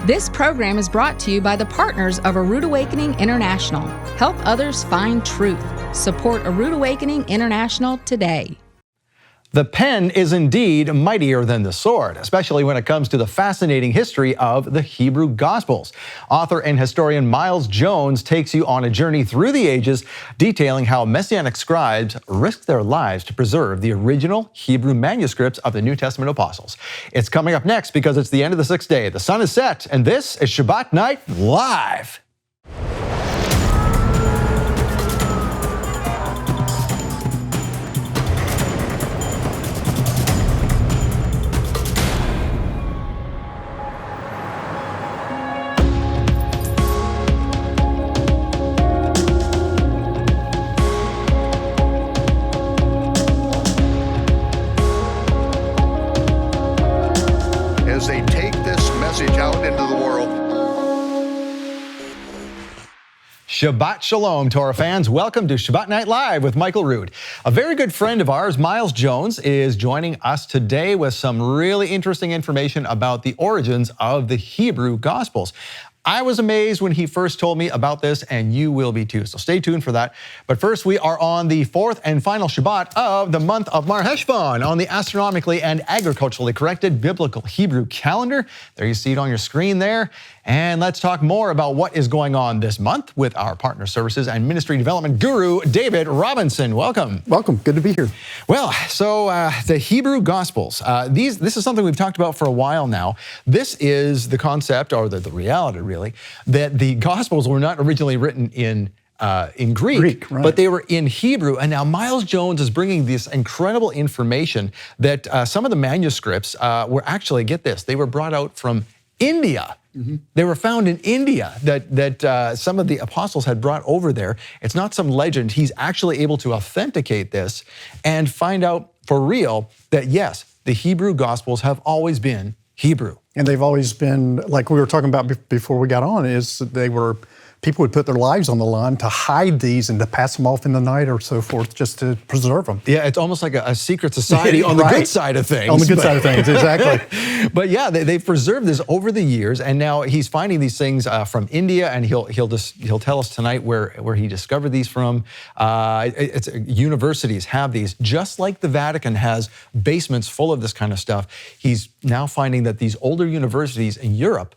This program is brought to you by the partners of A Rood Awakening International. Help others find truth. Support A Rood Awakening International today. The pen is indeed mightier than the sword, especially when it comes to the fascinating history of the Hebrew Gospels. Author and historian Miles Jones takes you on a journey through the ages, detailing how Messianic scribes risked their lives to preserve the original Hebrew manuscripts of the New Testament apostles. It's coming up next because it's the end of the sixth day. The sun is set, and this is Shabbat Night Live. As they take this message out into the world. Shabbat Shalom, Torah fans. Welcome to Shabbat Night Live with Michael Rood. A very good friend of ours, Miles Jones, is joining us today with some really interesting information about the origins of the Hebrew Gospels. I was amazed when he first told me about this, and you will be too, so stay tuned for that. But first, we are on the fourth and final Shabbat of the month of Mar Heshvan on the astronomically and agriculturally corrected biblical Hebrew calendar. There you see it on your screen there. And let's talk more about what is going on this month with our partner services and ministry development guru, David Robinson. Welcome. Welcome. Good to be here. Well, so the Hebrew Gospels, this is something we've talked about for a while now. This is the concept, or the reality really, that the Gospels were not originally written in Greek, right. But they were in Hebrew. And now Miles Jones is bringing this incredible information that some of the manuscripts were actually, get this, they were brought out from India. Mm-hmm. They were found in India that some of the apostles had brought over there. It's not some legend. He's actually able to authenticate this and find out for real that yes, the Hebrew Gospels have always been Hebrew. And they've always been, like we were talking about before we got on, is people would put their lives on the line to hide these and to pass them off in the night or so forth just to preserve them. Yeah, it's almost like a secret society on the good side of things. On the good side of things, exactly. But yeah, they've preserved this over the years, and now he's finding these things from India, and he'll tell us tonight where he discovered these from. Universities have these, just like the Vatican has basements full of this kind of stuff. He's now finding that these older universities in Europe,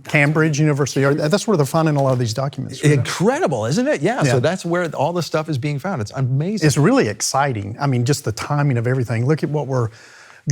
Cambridge University, that's where they're finding a lot of these documents. Right? Incredible, isn't it? Yeah, so that's where all the stuff is being found. It's amazing. It's really exciting. I mean, just the timing of everything. Look at what we're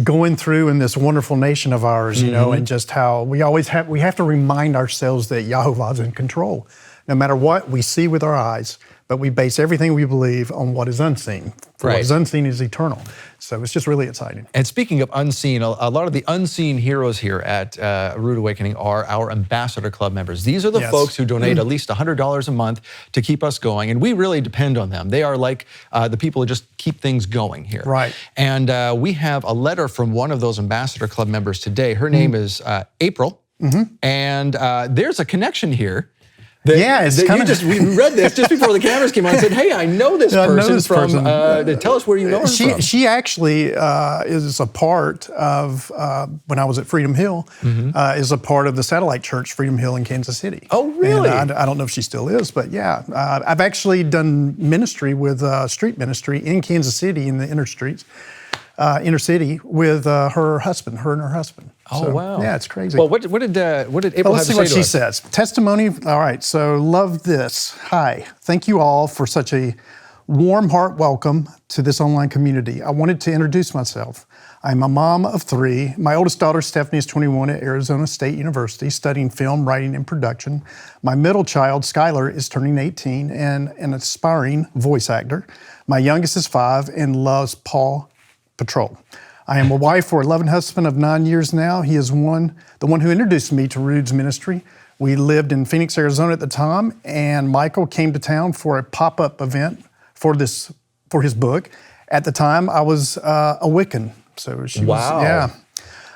going through in this wonderful nation of ours, you know, and just how we have to remind ourselves that Yahovah's in control. No matter what we see with our eyes, but we base everything we believe on what is unseen. For what is unseen is eternal. So it's just really exciting. And speaking of unseen, a lot of the unseen heroes here at Rood Awakening are our Ambassador Club members. These are the folks who donate at least $100 a month to keep us going, and we really depend on them. They are like the people who just keep things going here. Right. And we have a letter from one of those Ambassador Club members today. Her name is April, and there's a connection here. We read this just before the cameras came on and said, hey, I know this person from, tell us where you know her from. She actually is a part of, when I was at Freedom Hill, is a part of the satellite church, Freedom Hill in Kansas City. Oh, really? And I don't know if she still is, but yeah. I've actually done ministry with street ministry in Kansas City in the inner city with her and her husband. Oh, so, wow. Yeah, it's crazy. Well, what did April have to say to us? Let's see what she says. Testimony. All right, so love this. Hi, thank you all for such a warm heart welcome to this online community. I wanted to introduce myself. I'm a mom of 3. My oldest daughter, Stephanie, is 21 at Arizona State University, studying film, writing, and production. My middle child, Skylar, is turning 18 and an aspiring voice actor. My youngest is 5 and loves Paw Patrol. I am a wife for 11 husband of 9 years now. He is the one who introduced me to Rood's ministry. We lived in Phoenix, Arizona at the time, and Michael came to town for a pop-up event for his book. At the time, I was a Wiccan. So she was.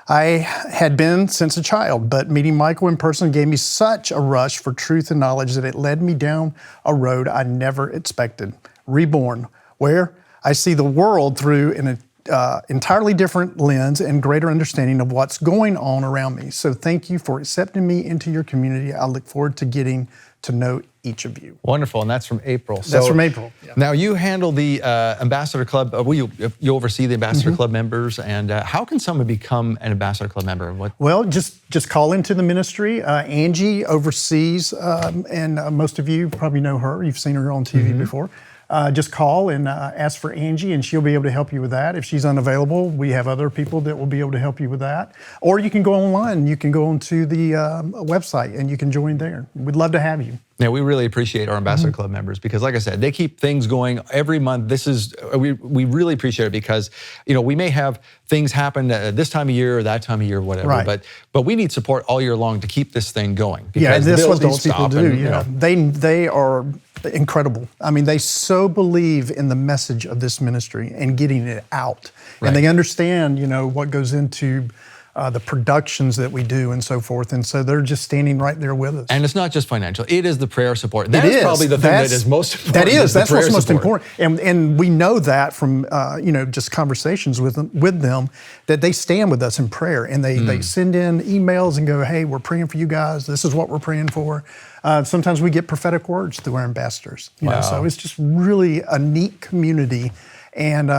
I had been since a child, but meeting Michael in person gave me such a rush for truth and knowledge that it led me down a road I never expected. Reborn, where I see the world through an entirely different lens and greater understanding of what's going on around me. So thank you for accepting me into your community. I look forward to getting to know each of you. Wonderful, and that's from April. That's from April. Yeah. Now you handle the Ambassador Club. You oversee the Ambassador Club members, and how can someone become an Ambassador Club member? Well, just call into the ministry. Angie oversees, and most of you probably know her. You've seen her on TV before. Just call and ask for Angie, and she'll be able to help you with that. If she's unavailable, we have other people that will be able to help you with that. Or you can go online. You can go onto the website, and you can join there. We'd love to have you. Now, we really appreciate our Ambassador Club members because, like I said, they keep things going every month. We really appreciate it because, we may have things happen this time of year or that time of year, whatever. Right. But we need support all year long to keep this thing going. Yeah, Because that's what bills these don't people stop do. and, They are incredible. I mean, they so believe in the message of this ministry and getting it out. Right. And they understand, what goes into the productions that we do and so forth. And so they're just standing right there with us. And it's not just financial. It is the prayer support. That is probably the thing that is most important. That's what's most support. important. And we know that from, just conversations with them, that they stand with us in prayer. And they send in emails and go, hey, we're praying for you guys. This is what we're praying for. Sometimes we get prophetic words through our ambassadors. So it's just really a neat community. And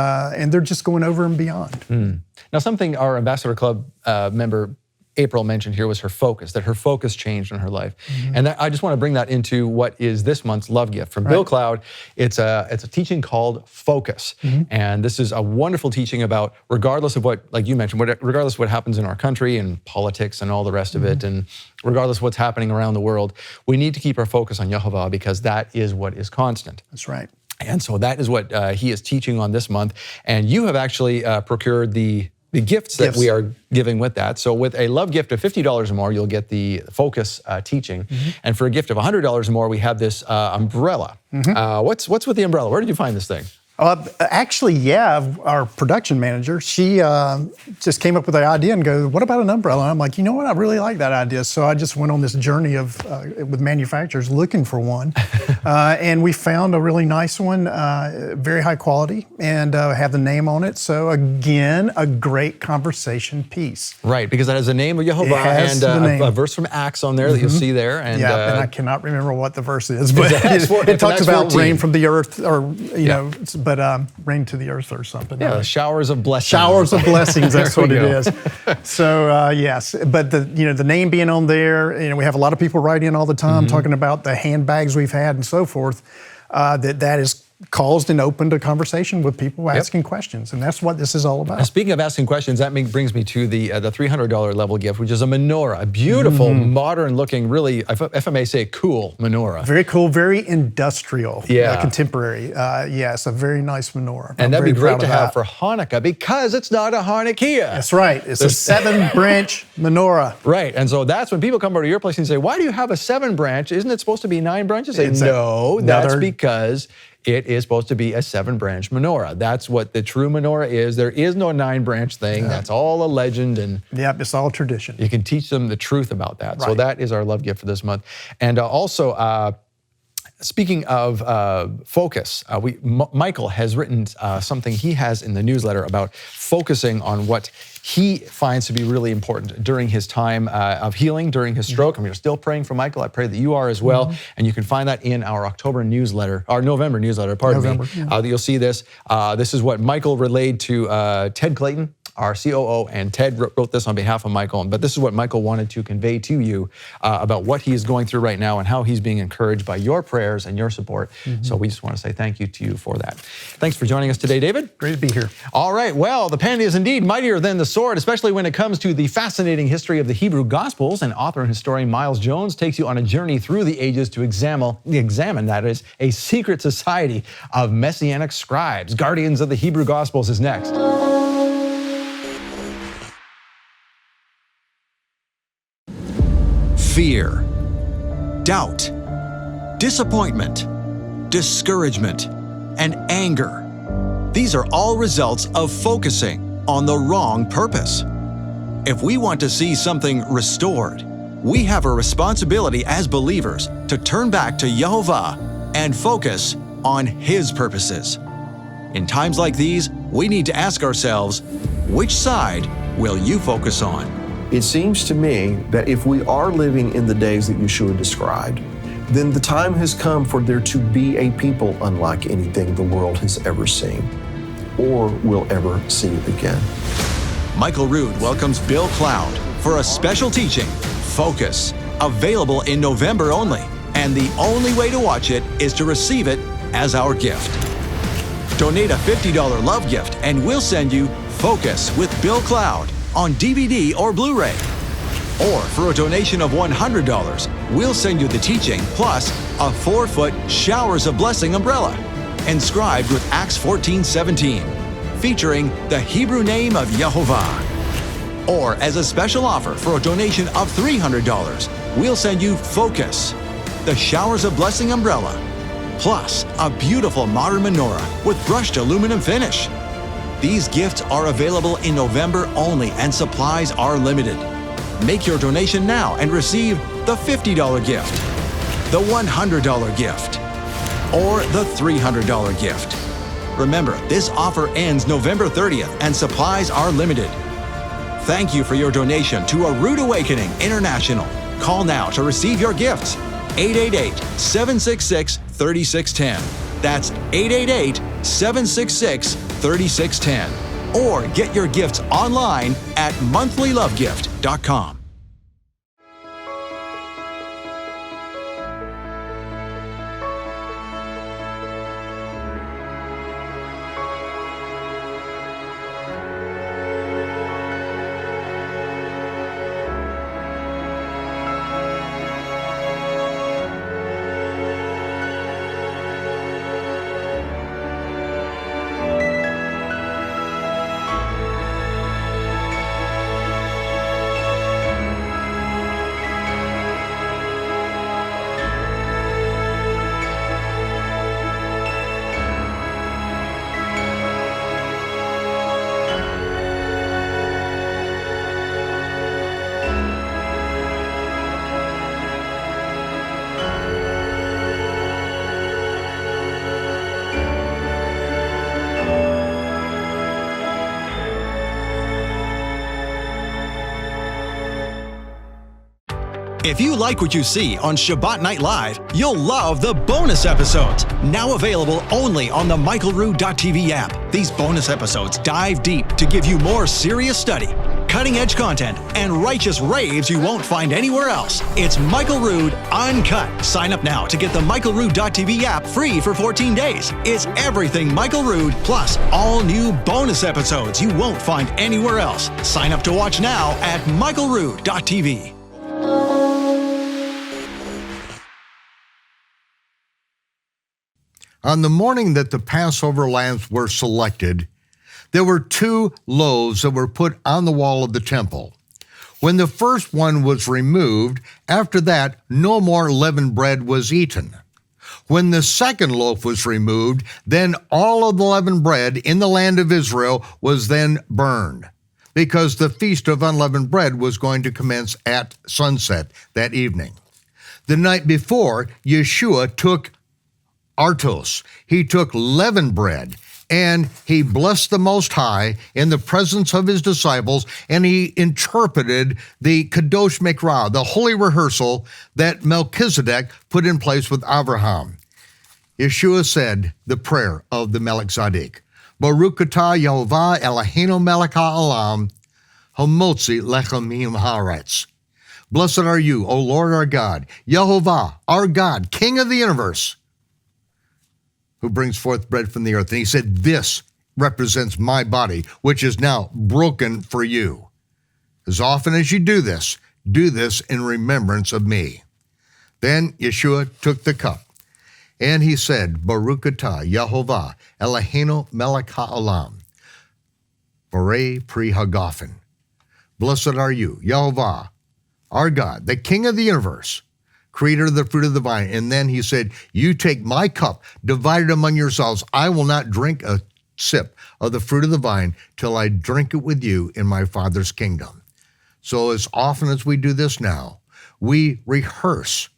they're just going over and beyond. Now, something our Ambassador Club member April mentioned here was her focus, that her focus changed in her life. And I just want to bring that into what is this month's love gift. From Bill Cloud, it's a teaching called Focus. And this is a wonderful teaching about, regardless of what, like you mentioned, regardless of what happens in our country and politics and all the rest of it, and regardless of what's happening around the world, we need to keep our focus on Yehovah because that is what is constant. That's right. And so that is what he is teaching on this month. And you have actually procured the gifts that we are giving with that. So with a love gift of $50 or more, you'll get the Focus teaching. And for a gift of $100 or more, we have this umbrella. What's with the umbrella? Where did you find this thing? Actually, our production manager, she just came up with the idea and go, what about an umbrella? And I'm like, you know what, I really like that idea. So I just went on this journey of with manufacturers looking for one. And we found a really nice one, very high quality, and have the name on it. So again, a great conversation piece. Right, because that has the name of Yehovah and a verse from Acts on there that you'll see there. And, and I cannot remember what the verse is, but it talks about 14. Rain from the earth, or, but rain to the earth or something. Yeah, showers of blessings. Showers of blessings, that's what it is. So yes, but the name being on there, we have a lot of people write in all the time talking about the handbags we've had and so forth, that is caused and opened a conversation with people asking questions, and that's what this is all about. Now, speaking of asking questions, that brings me to the $300 level gift, which is a menorah, a beautiful, modern-looking, really, if I may say, cool menorah. Very cool, very industrial, contemporary. Yes, a very nice menorah. And that'd be great to have for Hanukkah because it's not a Hanukkah. That's right. It's a 7-branch menorah. Right, and so that's when people come over to your place and say, why do you have a 7-branch? Isn't it supposed to be 9 branches? Say, no, that's because it is supposed to be a 7-branch menorah. That's what the true menorah is. There is no 9-branch thing. That's all a legend. And it's all tradition. You can teach them the truth about that. Right. So that is our love gift for this month. And also, speaking of focus, Michael has written something he has in the newsletter about focusing on what he finds to be really important during his time of healing, during his stroke. We're still praying for Michael. I pray that you are as well. And you can find that in our November newsletter, You'll see this. This is what Michael relayed to Ted Clayton, our COO, and Ted wrote this on behalf of Michael. But this is what Michael wanted to convey to you about what he is going through right now and how he's being encouraged by your prayers and your support. So we just want to say thank you to you for that. Thanks for joining us today, David. Great to be here. All right, well, the pen is indeed mightier than the sword, especially when it comes to the fascinating history of the Hebrew Gospels. And author and historian Miles Jones takes you on a journey through the ages to examine that is, a secret society of Messianic scribes. Guardians of the Hebrew Gospels is next. Fear, doubt, disappointment, discouragement, and anger. These are all results of focusing on the wrong purpose. If we want to see something restored, we have a responsibility as believers to turn back to Yehovah and focus on His purposes. In times like these, we need to ask ourselves, which side will you focus on? It seems to me that if we are living in the days that Yeshua described, then the time has come for there to be a people unlike anything the world has ever seen or will ever see again. Michael Rood welcomes Bill Cloud for a special teaching, Focus, available in November only. And the only way to watch it is to receive it as our gift. Donate a $50 love gift and we'll send you Focus with Bill Cloud on DVD or Blu-ray. Or for a donation of $100, we'll send you the teaching plus a 4-foot Showers of Blessing umbrella, inscribed with Acts 14:17, featuring the Hebrew name of Yehovah. Or as a special offer for a donation of $300, we'll send you Focus, the Showers of Blessing umbrella, plus a beautiful modern menorah with brushed aluminum finish. These gifts are available in November only and supplies are limited. Make your donation now and receive the $50 gift, the $100 gift, or the $300 gift. Remember, this offer ends November 30th and supplies are limited. Thank you for your donation to A Rood Awakening International. Call now to receive your gifts. 888-766-3610. That's 888-766-3610. Or get your gifts online at monthlylovegift.com. If you like what you see on Shabbat Night Live, you'll love the bonus episodes, now available only on the michaelrood.tv app. These bonus episodes dive deep to give you more serious study, cutting-edge content, and righteous raves you won't find anywhere else. It's Michael Rood Uncut. Sign up now to get the michaelrood.tv app free for 14 days. It's everything Michael Rood, plus all new bonus episodes you won't find anywhere else. Sign up to watch now at michaelrood.tv. On the morning that the Passover lambs were selected, there were 2 loaves that were put on the wall of the temple. When the first one was removed, after that, no more leavened bread was eaten. When the second loaf was removed, then all of the leavened bread in the land of Israel was then burned, because the feast of unleavened bread was going to commence at sunset that evening. The night before, Yeshua took artos. He took leavened bread, and he blessed the Most High in the presence of his disciples, and he interpreted the Kadosh Mikra, the holy rehearsal that Melchizedek put in place with Abraham. Yeshua said the prayer of the Melech Tzaddik, Baruch atah Yehovah Eloheinu melech ha'olam, hamotzi lechem haaretz. Blessed are you, O Lord our God, Yehovah, our God, King of the universe, who brings forth bread from the earth. And he said, this represents my body, which is now broken for you. As often as you do this in remembrance of me. Then Yeshua took the cup, and he said, Baruch atah Yehovah Eloheinu melech ha'olam, Borei pri hagafen. Blessed are you, Yehovah, our God, the King of the universe, creator of the fruit of the vine. And then he said, you take my cup, divide it among yourselves. I will not drink a sip of the fruit of the vine till I drink it with you in my Father's kingdom. So as often as we do this now, we rehearse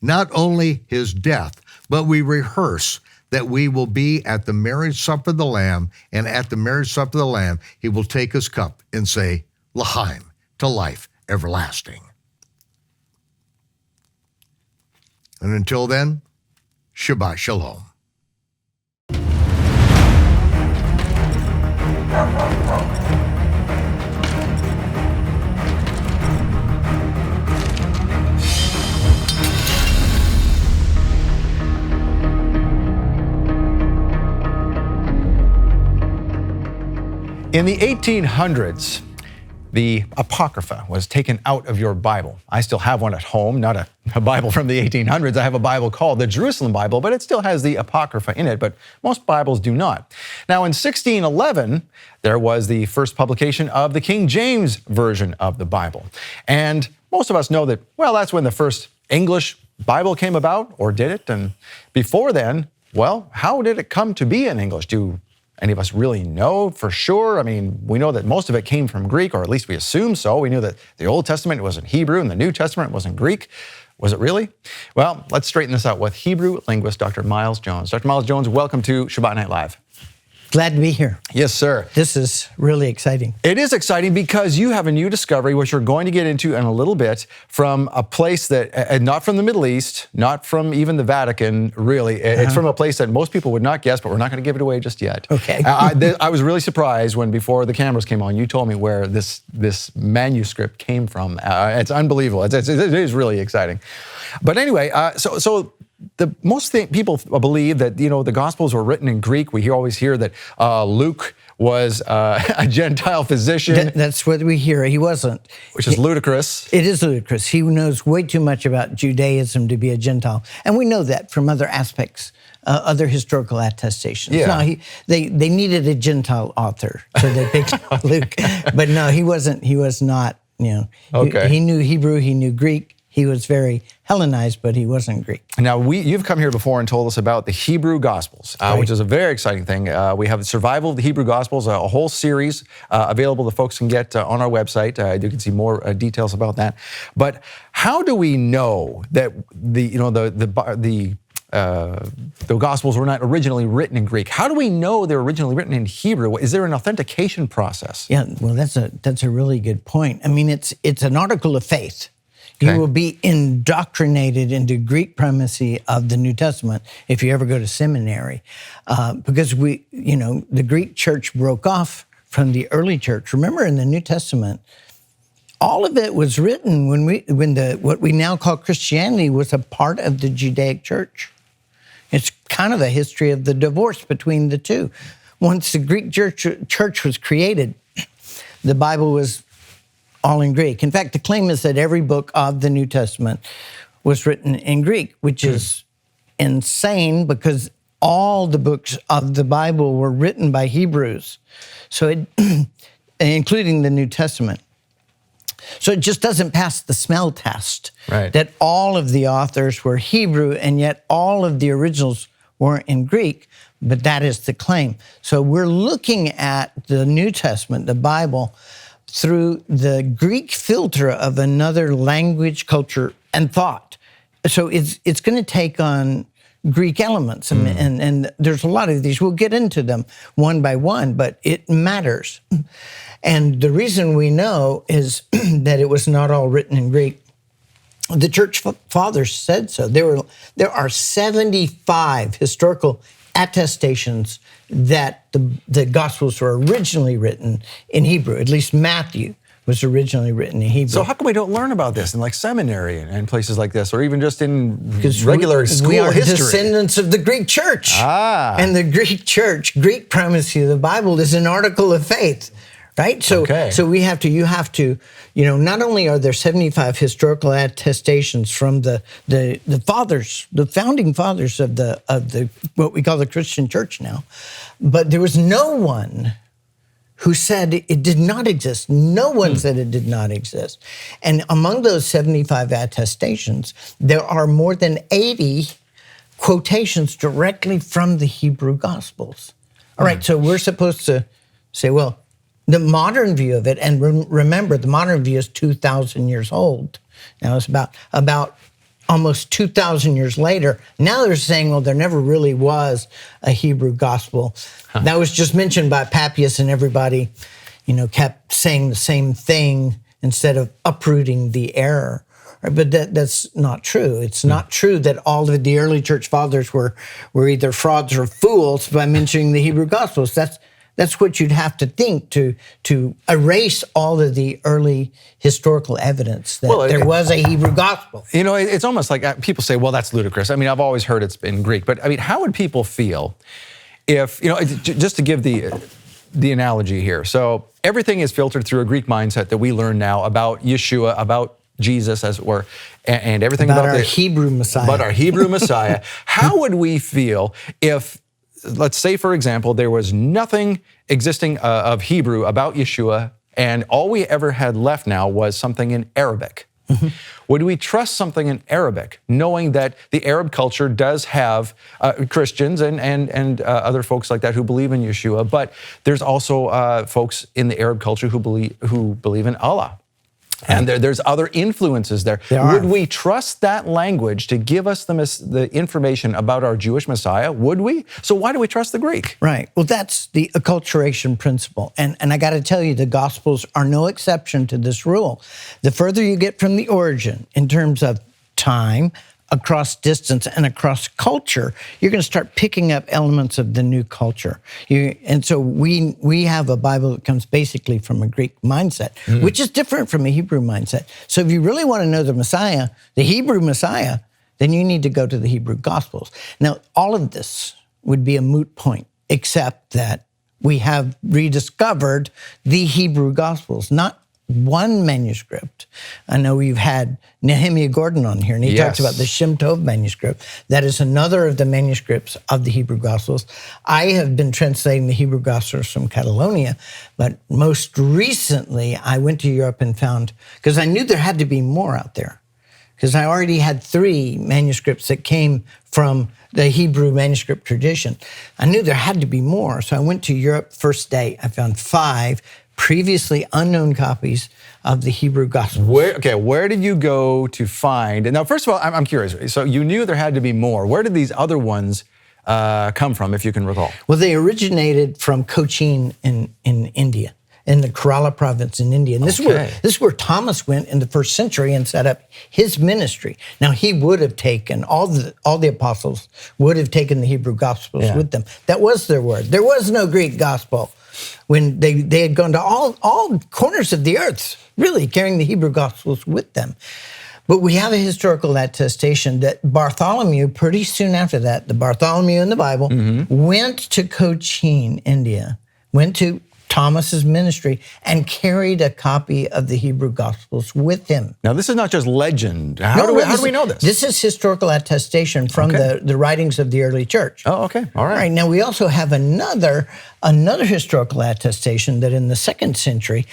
not only his death, but we rehearse that we will be at the marriage supper of the Lamb, and at the marriage supper of the Lamb, he will take his cup and say, L'chaim, to life everlasting. And until then, Shabbat Shalom. In the 1800s, the Apocrypha was taken out of your Bible. I still have one at home, not a Bible from the 1800s. I have a Bible called the Jerusalem Bible, but it still has the Apocrypha in it, but most Bibles do not. Now, in 1611, there was the first publication of the King James Version of the Bible. And most of us know that, well, that's when the first English Bible came about, or did it? And before then, well, how did it come to be in English? Do any of us really know for sure? I mean, we know that most of it came from Greek, or at least we assume so. We knew that the Old Testament was in Hebrew and the New Testament was in Greek. Was it really? Well, let's straighten this out with Hebrew linguist Dr. Miles Jones. Dr. Miles Jones, welcome to Shabbat Night Live. Glad to be here. Yes, sir. This is really exciting. It is exciting because you have a new discovery, which we're going to get into in a little bit, from a place that, not from the Middle East, not from even the Vatican, really. It's from a place that most people would not guess, but we're not going to give it away just yet. Okay. I was really surprised when, before the cameras came on, you told me where this manuscript came from. It's unbelievable. It is really exciting. But anyway, so most people believe that, the Gospels were written in Greek. We always hear that Luke was a Gentile physician. That's what we hear. He wasn't. Which is ludicrous. It is ludicrous. He knows way too much about Judaism to be a Gentile. And we know that from other aspects, other historical attestations. Yeah. No, they needed a Gentile author, so they picked Luke. But no, he wasn't. He was not, Okay. He knew Hebrew, he knew Greek. He was very Hellenized, but he wasn't Greek. Now, you've come here before and told us about the Hebrew Gospels, which is a very exciting thing. We have the Survival of the Hebrew Gospels, a whole series available that folks can get on our website. You can see more details about that. But how do we know that the Gospels were not originally written in Greek? How do we know they're originally written in Hebrew? Is there an authentication process? Yeah, well, that's a really good point. I mean, it's an article of faith. Okay. You will be indoctrinated into Greek primacy of the New Testament if you ever go to seminary, because the Greek church broke off from the early church. Remember, in the New Testament, all of it was written when what we now call Christianity was a part of the Judaic church. It's kind of a history of the divorce between the two. Once the Greek church was created, the Bible was all in Greek. In fact, the claim is that every book of the New Testament was written in Greek, which is insane because all the books of the Bible were written by Hebrews, including the New Testament. So it just doesn't pass the smell test, right, that all of the authors were Hebrew and yet all of the originals were in Greek, but that is the claim. So we're looking at the New Testament, the Bible, through the Greek filter of another language, culture, and thought. So it's going to take on Greek elements, and there's a lot of these. We'll get into them one by one, but it matters. And the reason we know is that it was not all written in Greek. The church fathers said so. There are 75 historical attestations that the Gospels were originally written in Hebrew. At least Matthew was originally written in Hebrew. So how come we don't learn about this in seminary and places like this, or even just in regular school we are history? Descendants of the Greek church. And the Greek church, Greek primacy of the Bible is an article of faith. Right? So you have to, not only are there 75 historical attestations from the fathers, the founding fathers of the what we call the Christian church now, but there was no one who said it did not exist. No one said it did not exist. And among those 75 attestations, there are more than 80 quotations directly from the Hebrew Gospels. All right, so we're supposed to say, well, the modern view of it, and remember, the modern view is 2,000 years old. Now it's about almost 2,000 years later, now they're saying, well, there never really was a Hebrew gospel. That was just mentioned by Papias, and everybody, kept saying the same thing instead of uprooting the error. But that's not true. It's not true that all of the early church fathers were either frauds or fools by mentioning the Hebrew Gospels. That's what you'd have to think to erase all of the early historical evidence that there was a Hebrew Gospel. It's almost like people say, well, that's ludicrous. I mean, I've always heard it's in Greek. But, I mean, how would people feel if, just to give the analogy here. So everything is filtered through a Greek mindset that we learn now about Yeshua, about Jesus, as it were, and everything about our Hebrew Messiah. About our Hebrew Messiah. How would we feel if, let's say, for example, there was nothing existing of Hebrew about Yeshua, and all we ever had left now was something in Arabic? Mm-hmm. Would we trust something in Arabic, knowing that the Arab culture does have Christians and other folks like that who believe in Yeshua, but there's also folks in the Arab culture who believe in Allah? And there's other influences there. Would we trust that language to give us the information about our Jewish Messiah? Would we? So why do we trust the Greek? Right. Well, that's the acculturation principle. And I got to tell you, the Gospels are no exception to this rule. The further you get from the origin in terms of time, across distance, and across culture, you're going to start picking up elements of the new culture. And so we have a Bible that comes basically from a Greek mindset, which is different from a Hebrew mindset. So if you really want to know the Messiah, the Hebrew Messiah, then you need to go to the Hebrew Gospels. Now, all of this would be a moot point, except that we have rediscovered the Hebrew Gospels, not one manuscript. I know we've had Nehemiah Gordon on here, and he talks about the Shem Tov manuscript. That is another of the manuscripts of the Hebrew Gospels. I have been translating the Hebrew Gospels from Catalonia, but most recently I went to Europe and found, because I knew there had to be more out there, because I already had 3 manuscripts that came from the Hebrew manuscript tradition. I knew there had to be more, so I went to Europe first day. I found 5 previously unknown copies of the Hebrew Gospels. Where did you go to find? Now, first of all, I'm curious. So you knew there had to be more. Where did these other ones come from, if you can recall? Well, they originated from Cochine in India, in the Kerala province in India. And this is where Thomas went in the first century and set up his ministry. Now, he would have taken, all the apostles would have taken the Hebrew Gospels with them. That was their word. There was no Greek gospel when they had gone to all corners of the earth, really carrying the Hebrew Gospels with them. But we have a historical attestation that Bartholomew, pretty soon after that, the Bartholomew in the Bible, went to Cochine, India, went to Thomas's ministry, and carried a copy of the Hebrew Gospels with him. Now, this is not just legend. How do we know this? This is historical attestation from the writings of the early church. Oh, okay. All right. Now, we also have another historical attestation that in the 2nd century,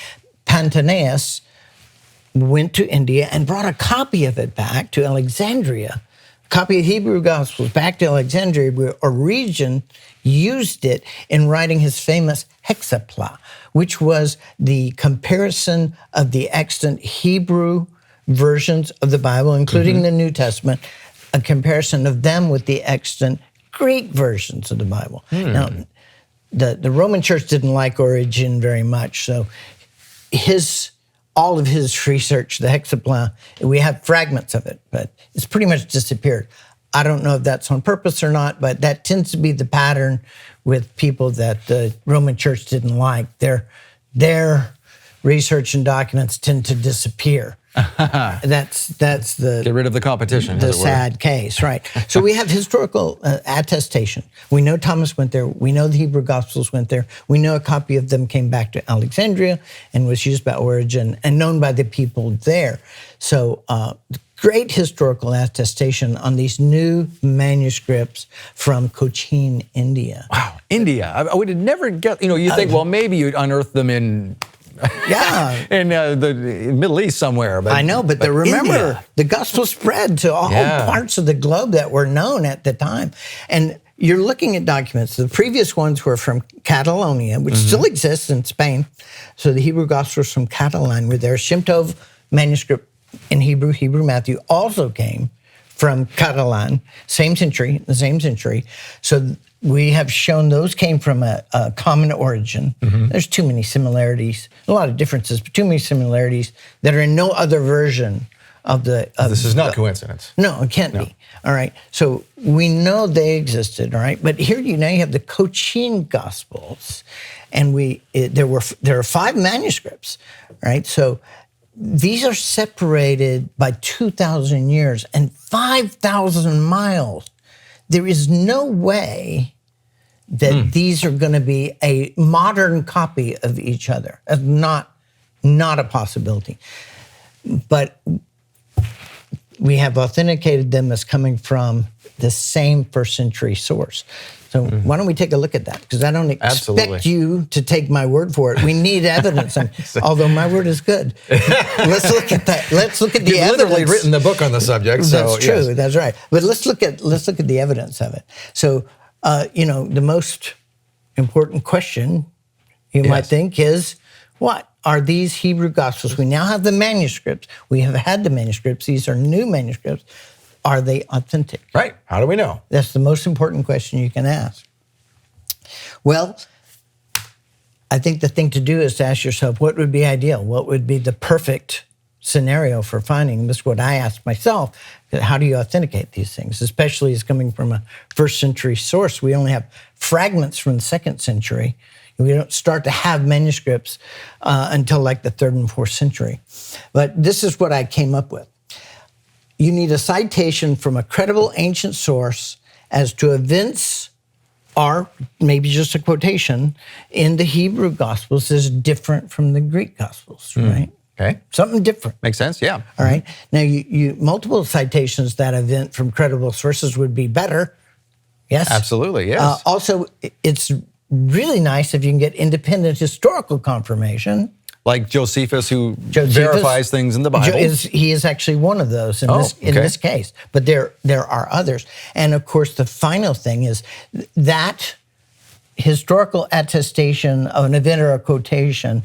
Pantaleus went to India and brought a copy of it back to Alexandria. A copy of Hebrew Gospels back to Alexandria, where Origen used it in writing his famous Hexapla, which was the comparison of the extant Hebrew versions of the Bible, including the New Testament, a comparison of them with the extant Greek versions of the Bible. Now, the Roman Church didn't like Origen very much, so all of his research, the Hexapla, we have fragments of it, but it's pretty much disappeared. I don't know if that's on purpose or not, but that tends to be the pattern with people that the Roman Church didn't like. Their research and documents tend to disappear. That's the get rid of the competition. The sad case, right? So we have historical attestation. We know Thomas went there. We know the Hebrew Gospels went there. We know a copy of them came back to Alexandria and was used by Origen and known by the people there. So great historical attestation on these new manuscripts from Cochine, India. Wow, India! I would have never guessed. You think, well, maybe you'd unearth them in. In the Middle East somewhere. But, I know, but remember, India. The gospel spread to all parts of the globe that were known at the time. And you're looking at documents. The previous ones were from Catalonia, which still exists in Spain. So the Hebrew Gospels from Catalan were there. Shem Tov manuscript in Hebrew Matthew, also came from Catalan, the same century. So we have shown those came from a common origin. There's too many similarities, a lot of differences, but too many similarities that are in no other version of the. This is not coincidence. No, it can't be. All right. So we know they existed. All right. But here you have the Cochine Gospels, and there are 5 manuscripts. Right. So these are separated by 2,000 years and 5,000 miles. There is no way that these are going to be a modern copy of each other. That's not a possibility. But we have authenticated them as coming from the same first century source. So why don't we take a look at that? Because I don't expect you to take my word for it. We need evidence. Although my word is good. Let's look at that. Let's look at the evidence. You've literally written the book on the subject. So, that's true. Yes. That's right. But let's look at the evidence of it. So, the most important question you might think is, what are these Hebrew Gospels? We now have the manuscripts. We have had the manuscripts. These are new manuscripts. Are they authentic? Right. How do we know? That's the most important question you can ask. Well, I think the thing to do is to ask yourself, what would be ideal? What would be the perfect scenario for finding? This is what I ask myself. How do you authenticate these things? Especially as coming from a first century source. We only have fragments from the second century. We don't start to have manuscripts until like the 3rd and 4th century. But this is what I came up with. You need a citation from a credible ancient source as to events, or maybe just a quotation, in the Hebrew Gospels is different from the Greek Gospels, right? Okay. Something different. Makes sense, yeah. All right. Now, you multiple citations that event from credible sources would be better. Yes? Absolutely, yes. Also, it's really nice if you can get independent historical confirmation. Like Josephus, who verifies things in the Bible. He is actually one of those in this case. But there are others. And of course, the final thing is that historical attestation of an event or a quotation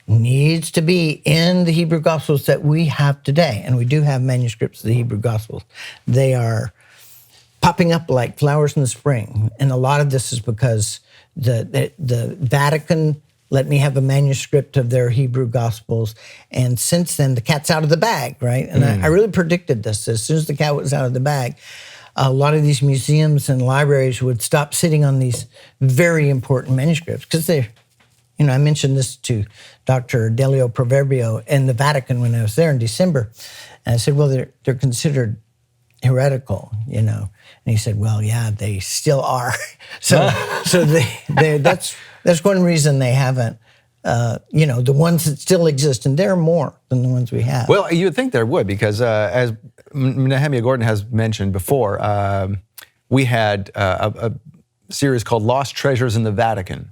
needs to be in the Hebrew Gospels that we have today. And we do have manuscripts of the Hebrew Gospels. They are popping up like flowers in the spring. And a lot of this is because the Vatican let me have a manuscript of their Hebrew Gospels. And since then, the cat's out of the bag, right? And I really predicted this. As soon as the cat was out of the bag, a lot of these museums and libraries would stop sitting on these very important manuscripts because they're, I mentioned this to Dr. Delio Proverbio in the Vatican when I was there in December. And I said, well, they're considered heretical, And he said, well, yeah, they still are. So that's one reason they haven't, the ones that still exist, and there are more than the ones we have. Well, you would think there would, because as Nehemiah Gordon has mentioned before, we had a series called Lost Treasures in the Vatican,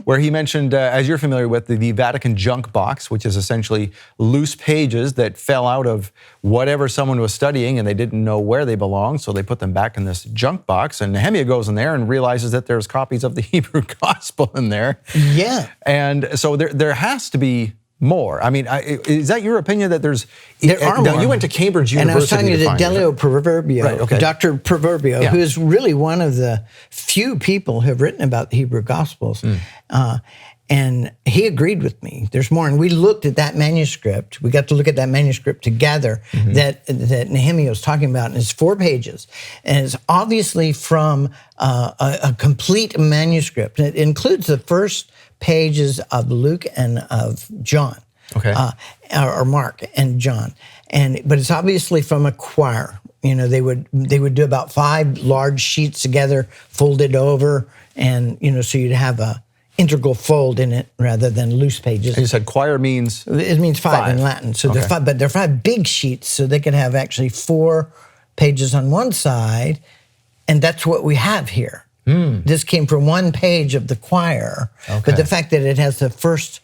where he mentioned, as you're familiar with, the Vatican junk box, which is essentially loose pages that fell out of whatever someone was studying and they didn't know where they belonged, so they put them back in this junk box. And Nehemiah goes in there and realizes that there's copies of the Hebrew Gospel in there. Yeah. And so there has to be more. I mean, is that your opinion that there's... There are now, more. You went to Cambridge University. And I was talking to Delio Proverbio, right, okay. Dr. Proverbio, who is really one of the few people who have written about the Hebrew Gospels. And he agreed with me. There's more. And we looked at that manuscript. We got to look at that manuscript together that Nehemiah was talking about. And it's 4 pages. And it's obviously from a complete manuscript. It includes the first pages of Luke and of John, or Mark and John, but it's obviously from a choir. They would do about 5 large sheets together, folded over, and so you'd have a integral fold in it rather than loose pages. And you said choir means? It means 5 in Latin. So they're 5, but they're 5 big sheets, so they could have actually 4 pages on one side, and that's what we have here. This came from 1 page of the choir, but the fact that it has the first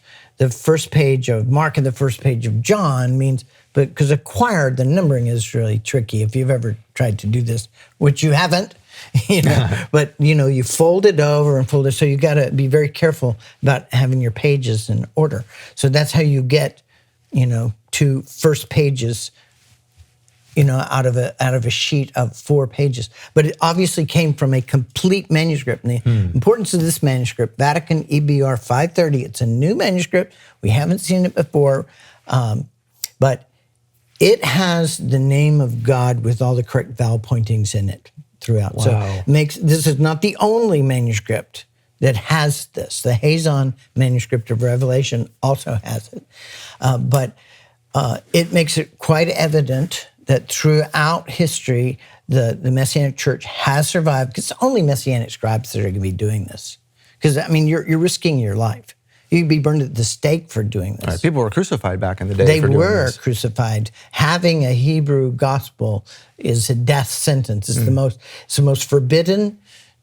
page of Mark and the first page of John means, because a choir, the numbering is really tricky. If you've ever tried to do this, which you haven't, but you fold it over and fold it, so you got to be very careful about having your pages in order. So that's how you get, 2 first pages, out of a sheet of 4 pages. But it obviously came from a complete manuscript. And the importance of this manuscript, Vatican EBR 530, it's a new manuscript. We haven't seen it before, but it has the name of God with all the correct vowel pointings in it throughout. Wow. So this is not the only manuscript that has this. The Hazon manuscript of Revelation also has it. But it makes it quite evident that throughout history, the Messianic church has survived, because it's only Messianic scribes that are going to be doing this. Because, you're risking your life. You could be burned at the stake for doing this. Right, people were crucified back in the day. They for doing were this. crucified. Having a Hebrew gospel is a death sentence. It's the most forbidden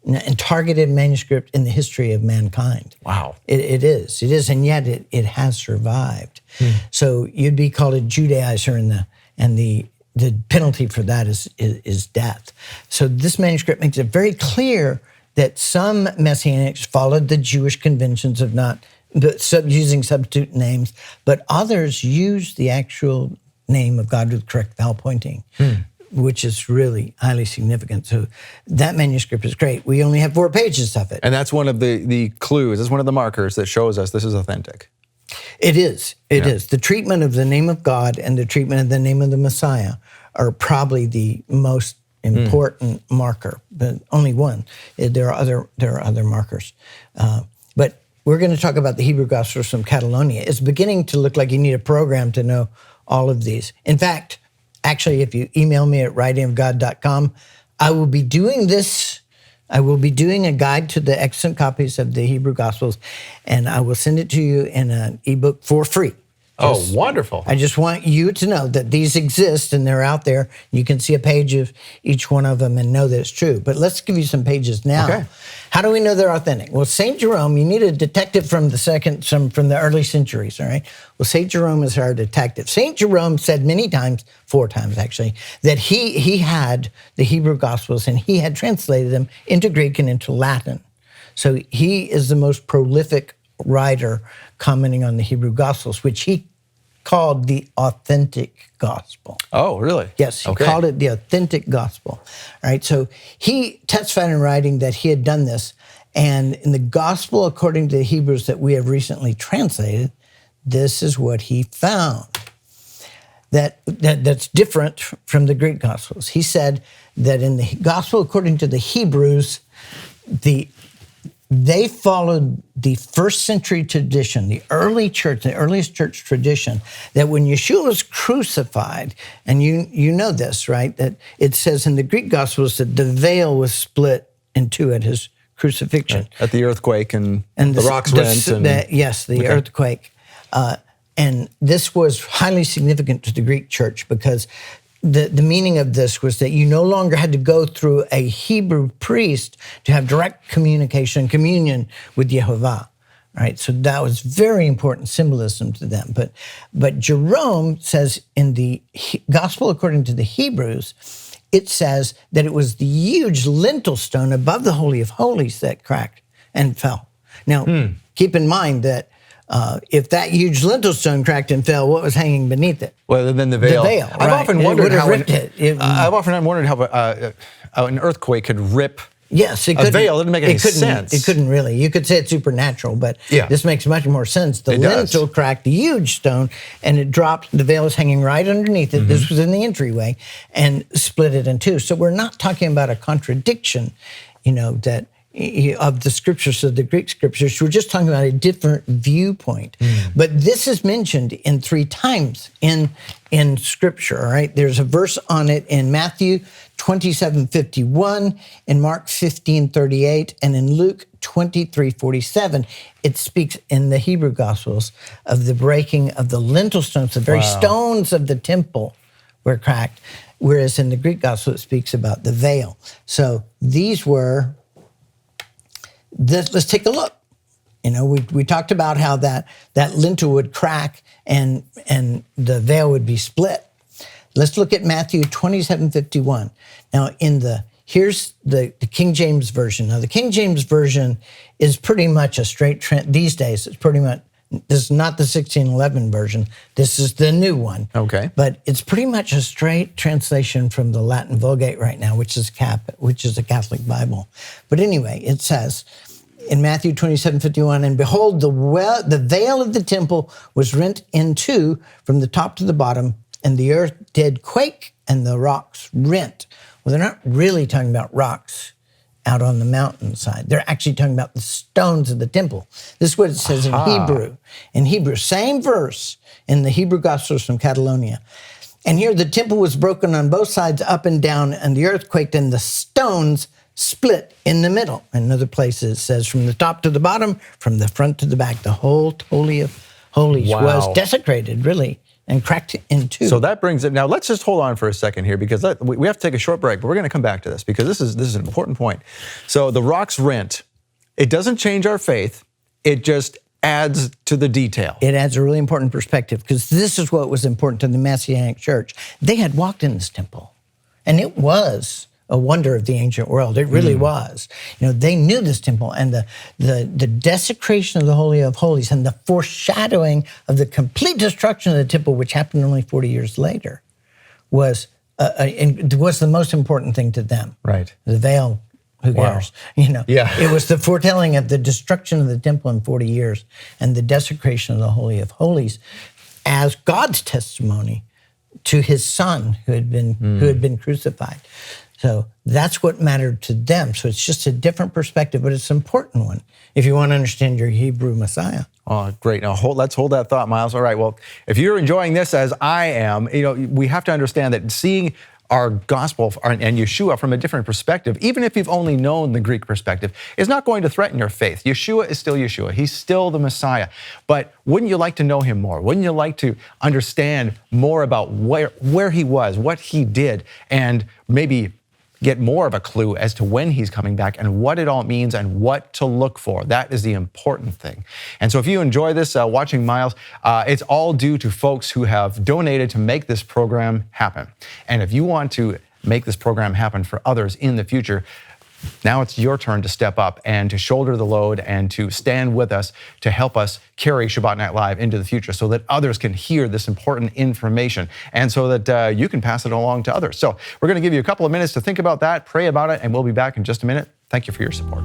and targeted manuscript in the history of mankind. Wow. It is, and yet it has survived. So you'd be called a Judaizer, and the penalty for that is death. So this manuscript makes it very clear that some Messianics followed the Jewish conventions of not using substitute names, but others used the actual name of God with correct vowel pointing, which is really highly significant. So that manuscript is great. We only have 4 pages of it. And that's one of the clues, it's one of the markers that shows us this is authentic. It is. It is. The treatment of the name of God and the treatment of the name of the Messiah are probably the most important marker, but only one. There are other markers. But we're going to talk about the Hebrew Gospels from Catalonia. It's beginning to look like you need a program to know all of these. In fact, actually, if you email me at writingofgod.com, I will be doing this. I will be doing a guide to the excellent copies of the Hebrew Gospels, and I will send it to you in an ebook for free. Oh, wonderful. I just want you to know that these exist and they're out there. You can see a page of each one of them and know that it's true. But let's give you some pages now. Okay. How do we know they're authentic? Well, St. Jerome, you need a detective from the early centuries, all right? Well, St. Jerome is our detective. St. Jerome said many times, 4 times actually, that he had the Hebrew Gospels and he had translated them into Greek and into Latin. So he is the most prolific writer commenting on the Hebrew Gospels, which he called the authentic gospel. Oh, really? Yes, he called it the authentic gospel. All right, so he testified in writing that he had done this, and in the gospel according to the Hebrews that we have recently translated, this is what he found. That's different from the Greek Gospels. He said that in the gospel according to the Hebrews, they followed the first century tradition, the earliest church tradition, that when Yeshua was crucified, and you know this, right? That it says in the Greek Gospels that the veil was split in 2 at his crucifixion. Right. At the earthquake and the rocks went. The earthquake. And this was highly significant to the Greek church because the meaning of this was that you no longer had to go through a Hebrew priest to have direct communion with Yehovah, right? So that was very important symbolism to them. But Jerome says in the Gospel according to the Hebrews, it says that it was the huge lintel stone above the Holy of Holies that cracked and fell. Now, keep in mind that if that huge lintel stone cracked and fell, what was hanging beneath it? Well, then the veil. I've often wondered how an earthquake could rip a veil. It didn't make any sense. It couldn't really. You could say it's supernatural, but this makes much more sense. The lintel cracked, the huge stone, and it dropped. The veil was hanging right underneath it. This was in the entryway, and split it in 2. So we're not talking about a contradiction, that of the scriptures, of the Greek scriptures. We're just talking about a different viewpoint. But this is mentioned in 3 times in Scripture, all right? There's a verse on it in Matthew 27:51, in Mark 15:38, and in Luke 23:47. It speaks in the Hebrew Gospels of the breaking of the lintel stones, the very stones of the temple were cracked, whereas in the Greek Gospel it speaks about the veil. So these were... Let's take a look. We talked about how that lintel would crack and the veil would be split. Let's look at Matthew 27:51. Now, here's the King James Version. Now, the King James Version is pretty much a straight these days. It's pretty much This is not the 1611 version. This is the new one. Okay. But it's pretty much a straight translation from the Latin Vulgate right now, which is a Catholic Bible. But anyway, it says in Matthew 27:51, and behold, the veil of the temple was rent in two from the top to the bottom, and the earth did quake, and the rocks rent. Well, they're not really talking about rocks out on the mountainside. They're actually talking about the stones of the temple. This is what it says in Hebrew. In Hebrew, same verse in the Hebrew Gospels from Catalonia. And here the temple was broken on both sides, up and down, and the earth quaked, and the stones split in the middle. In other places, it says from the top to the bottom, from the front to the back. The whole Holy of Holies was desecrated, really, and cracked in two. So that brings it. Now let's just hold on for a second here, because we have to take a short break, but we're going to come back to this because this is an important point. So the rocks rent. It doesn't change our faith. It just adds to the detail. It adds a really important perspective, because this is what was important to the Messianic church. They had walked in this temple, and it was a wonder of the ancient world. It really was. You know, they knew this temple, and the desecration of the Holy of Holies and the foreshadowing of the complete destruction of the temple, which happened only 40 years later, was the most important thing to them. Right. The veil, who cares? You know, it was the foretelling of the destruction of the temple in 40 years and the desecration of the Holy of Holies as God's testimony to his son who had been crucified. So that's what mattered to them. So it's just a different perspective, but it's an important one if you want to understand your Hebrew Messiah. Oh, great. Now let's hold that thought, Miles. All right. Well, if you're enjoying this as I am, you know, we have to understand that seeing our gospel and Yeshua from a different perspective, even if you've only known the Greek perspective, is not going to threaten your faith. Yeshua is still Yeshua. He's still the Messiah. But wouldn't you like to know him more? Wouldn't you like to understand more about where he was, what he did, and maybe get more of a clue as to when he's coming back and what it all means and what to look for? That is the important thing. And so if you enjoy this, watching Miles, it's all due to folks who have donated to make this program happen. And if you want to make this program happen for others in the future, now it's your turn to step up and to shoulder the load and to stand with us to help us carry Shabbat Night Live into the future so that others can hear this important information and so that you can pass it along to others. So we're going to give you a couple of minutes to think about that, pray about it, and we'll be back in just a minute. Thank you for your support.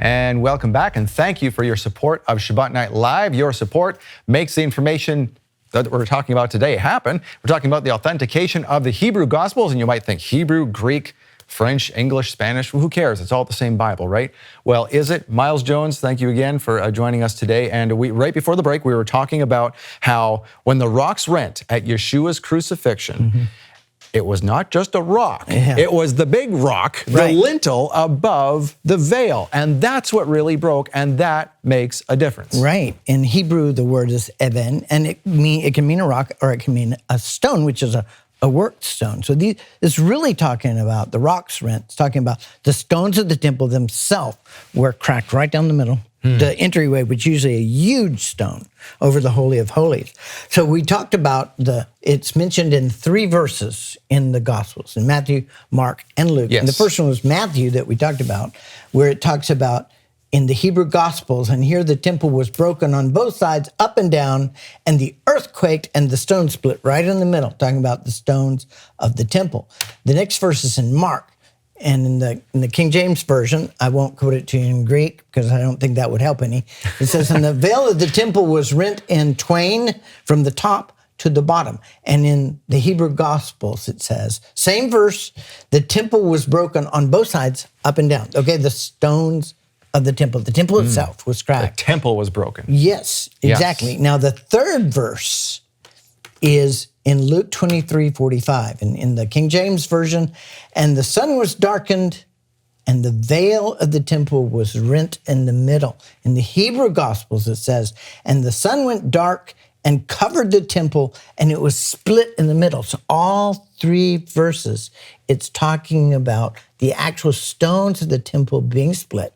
And welcome back, and thank you for your support of Shabbat Night Live. Your support makes the information that we're talking about today happen. We're talking about the authentication of the Hebrew Gospels, and you might think Hebrew, Greek, French, English, Spanish, well, who cares? It's all the same Bible, right? Well, is it? Miles Jones, thank you again for joining us today. And right before the break, we were talking about how when the rocks rent at Yeshua's crucifixion, it was not just a rock. Yeah. It was the big rock, the lintel above the veil. And that's what really broke, and that makes a difference. Right. In Hebrew, the word is even, and it can mean a rock or it can mean a stone, which is a worked stone. So it's really talking about the rocks rent. It's talking about the stones of the temple themselves were cracked right down the middle. The entryway was usually a huge stone over the Holy of Holies. So we talked about it's mentioned in 3 verses in the Gospels, in Matthew, Mark, and Luke. Yes. And the first one was Matthew that we talked about, where it talks about in the Hebrew Gospels, and here the temple was broken on both sides, up and down, and the earth quaked and the stone split right in the middle, talking about the stones of the temple. The next verse is in Mark. And in the King James Version, I won't quote it to you in Greek because I don't think that would help any. It says, and the veil of the temple was rent in twain from the top to the bottom. And in the Hebrew Gospels, it says, same verse, the temple was broken on both sides, up and down. Okay, the stones of the temple itself was cracked. The temple was broken. Yes, exactly. Yes. Now, the third verse is in Luke 23:45, in the King James Version, and the sun was darkened, and the veil of the temple was rent in the middle. In the Hebrew Gospels, it says, and the sun went dark and covered the temple, and it was split in the middle. So all 3 verses, it's talking about the actual stones of the temple being split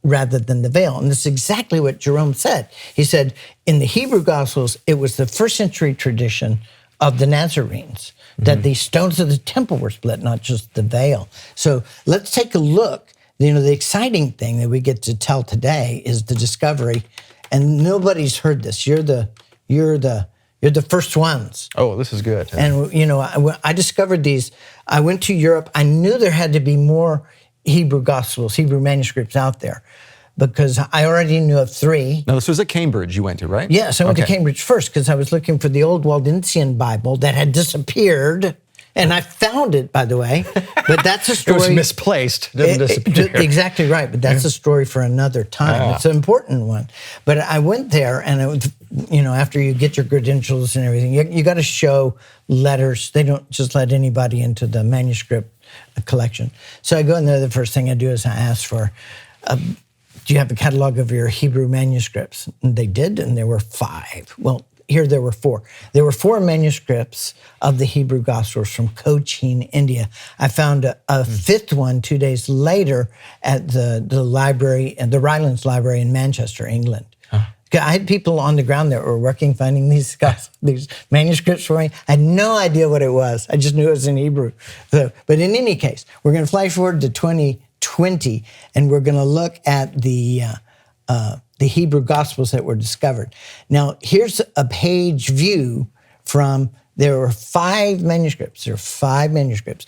rather than the veil. And this is exactly what Jerome said. He said, in the Hebrew Gospels, it was the first century tradition of the Nazarenes that the stones of the temple were split, not just the veil. So let's take a look. The exciting thing that we get to tell today is the discovery, and nobody's heard this. You're the first ones. Oh, this is good. And, I discovered these. I went to Europe. I knew there had to be more Hebrew Gospels, Hebrew manuscripts out there, because I already knew of 3. Now, this was at Cambridge you went to, right? Yes, I went to Cambridge first because I was looking for the old Waldensian Bible that had disappeared. And I found it, by the way. But that's a story. It was misplaced. Didn't disappear. Exactly right. But that's a story for another time. It's an important one. But I went there, and it was, after you get your credentials and everything, you got to show letters. They don't just let anybody into the manuscript collection. So I go in there. The first thing I do is I ask for, do you have a catalog of your Hebrew manuscripts? And they did, and there were 5. Well, here there were 4. There were 4 manuscripts of the Hebrew Gospels from Cochine, India. I found a 5th one 2 days later at the library, at the Rylands Library in Manchester, England. I had people on the ground that were working, finding these manuscripts for me. I had no idea what it was. I just knew it was in Hebrew. But in any case, we're going to flash forward to 2020, and we're going to look at the Hebrew Gospels that were discovered. Now, here's a page view there were 5 manuscripts. There were 5 manuscripts.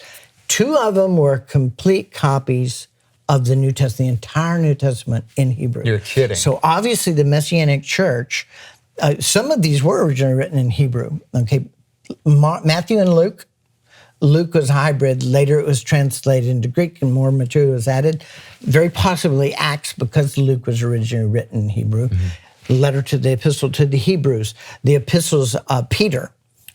2 of them were complete copies of the New Testament, the entire New Testament in Hebrew. You're kidding. So obviously the Messianic Church, some of these were originally written in Hebrew. Okay, Matthew and Luke. Luke was hybrid. Later it was translated into Greek and more material was added. Very possibly Acts, because Luke was originally written in Hebrew. The letter to the epistle to the Hebrews. The epistles of Peter,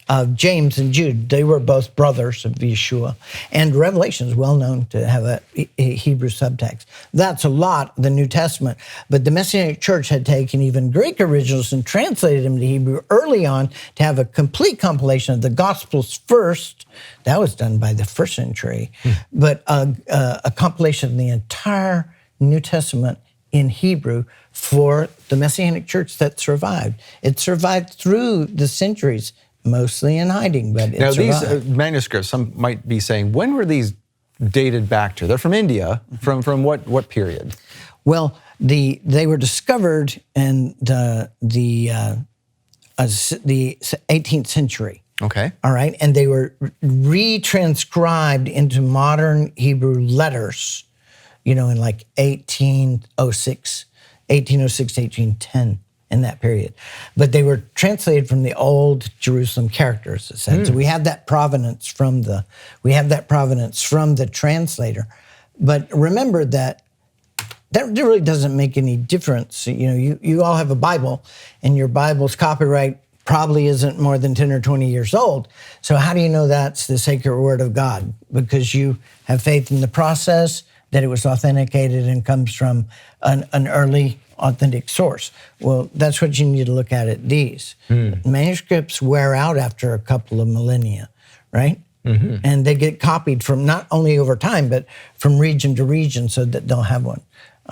of James and Jude, they were both brothers of Yeshua. And Revelation is well known to have a Hebrew subtext. That's a lot of the New Testament. But the Messianic Church had taken even Greek originals and translated them to Hebrew early on to have a complete compilation of the Gospels first. That was done by the 1st century. But a compilation of the entire New Testament in Hebrew for the Messianic Church that survived. It survived through the centuries, mostly in hiding, but now survived. These manuscripts, some might be saying, when were these dated back to? They're from India. From what period? Well, they were discovered in the 18th century. Okay. All right, and they were retranscribed into modern Hebrew letters, in like 1806 to 1810. in that period. But they were translated from the old Jerusalem characters, it said. So we have that provenance from the translator. But remember that really doesn't make any difference. You all have a Bible, and your Bible's copyright probably isn't more than 10 or 20 years old. So how do you know that's the sacred word of God? Because you have faith in the process, that it was authenticated and comes from an early authentic source. Well, that's what you need to look at these. Manuscripts wear out after a couple of millennia, right? And they get copied from not only over time, but from region to region so that they'll have one.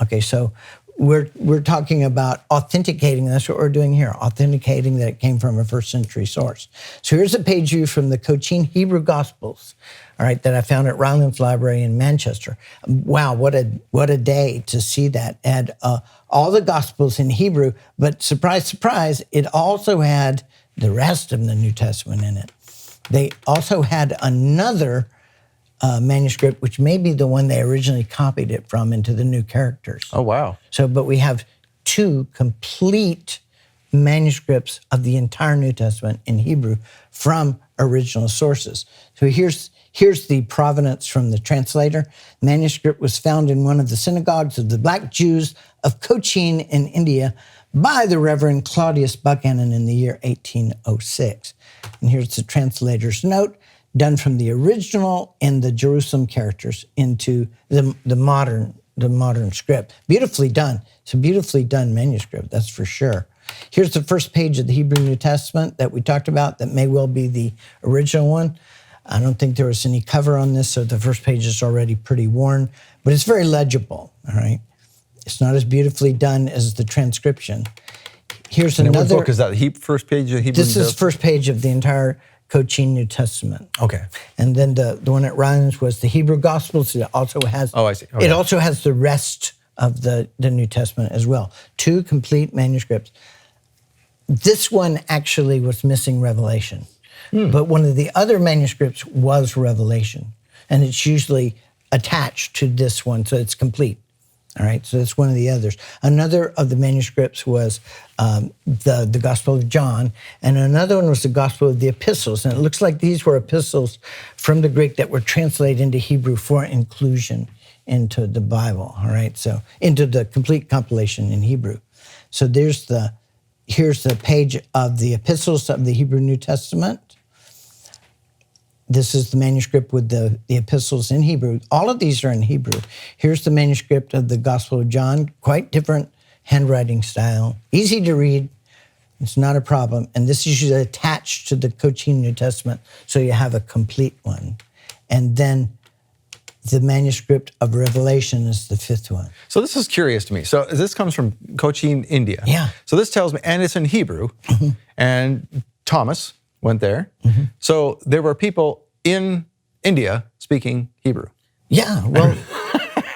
Okay, so we're talking about authenticating. That's what we're doing here, authenticating that it came from a first century source. So here's a page view from the Cochine Hebrew Gospels, all right, that I found at Ryland's Library in Manchester. Wow, what a day to see that. It had all the Gospels in Hebrew, but surprise, surprise, it also had the rest of the New Testament in it. They also had another manuscript, which may be the one they originally copied it from into the new characters. Oh, wow. So, but we have 2 complete manuscripts of the entire New Testament in Hebrew from original sources. So here's the provenance from the translator. Manuscript was found in one of the synagogues of the Black Jews of Cochine in India by the Reverend Claudius Buchanan in the year 1806. And here's the translator's note, done from the original in the Jerusalem characters into the modern script. Beautifully done. It's a beautifully done manuscript, that's for sure. Here's the first page of the Hebrew New Testament that we talked about that may well be the original one. I don't think there was any cover on this, so the first page is already pretty worn, but it's very legible, all right? It's not as beautifully done as the transcription. Here's another. What book is that? The first page of Hebrew? This is first page of the entire Cochine New Testament. Okay. And then the one at Rylands was the Hebrew Gospels. It also has. Oh, I see. Okay. It also has the rest of the New Testament as well. 2 complete manuscripts. This one actually was missing Revelation, but one of the other manuscripts was Revelation, and it's usually attached to this one, so it's complete. All right, so that's one of the others. Another of the manuscripts was the Gospel of John, and another one was the Gospel of the Epistles. And it looks like these were epistles from the Greek that were translated into Hebrew for inclusion into the Bible, all right? So into the complete compilation in Hebrew. So here's the page of the Epistles of the Hebrew New Testament. This is the manuscript with the epistles in Hebrew. All of these are in Hebrew. Here's the manuscript of the Gospel of John, quite different handwriting style, easy to read. It's not a problem. And this is usually attached to the Cochine New Testament, so you have a complete one. And then the manuscript of Revelation is the 5th one. So this is curious to me. So this comes from Cochine, India. Yeah. So this tells me, and it's in Hebrew, and Thomas went there. So there were people in India speaking Hebrew. Yeah, well,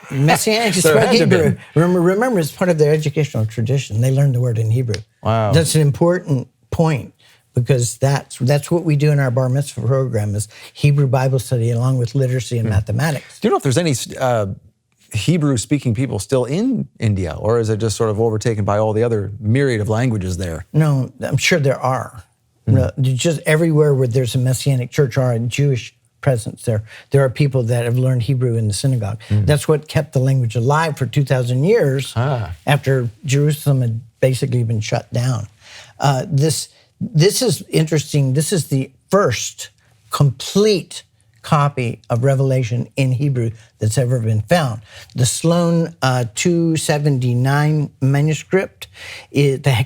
Messianic spoke Hebrew. Remember, it's part of their educational tradition. They learned the word in Hebrew. Wow. That's an important point, because that's what we do in our bar mitzvah program is Hebrew Bible study along with literacy and mathematics. Do you know if there's any Hebrew-speaking people still in India, or is it just sort of overtaken by all the other myriad of languages there? No, I'm sure there are. Just everywhere where there's a Messianic church or a Jewish presence there are people that have learned Hebrew in the synagogue. That's what kept the language alive for 2,000 years after Jerusalem had basically been shut down. This is interesting. This is the first complete copy of Revelation in Hebrew that's ever been found. The Sloan 279 manuscript,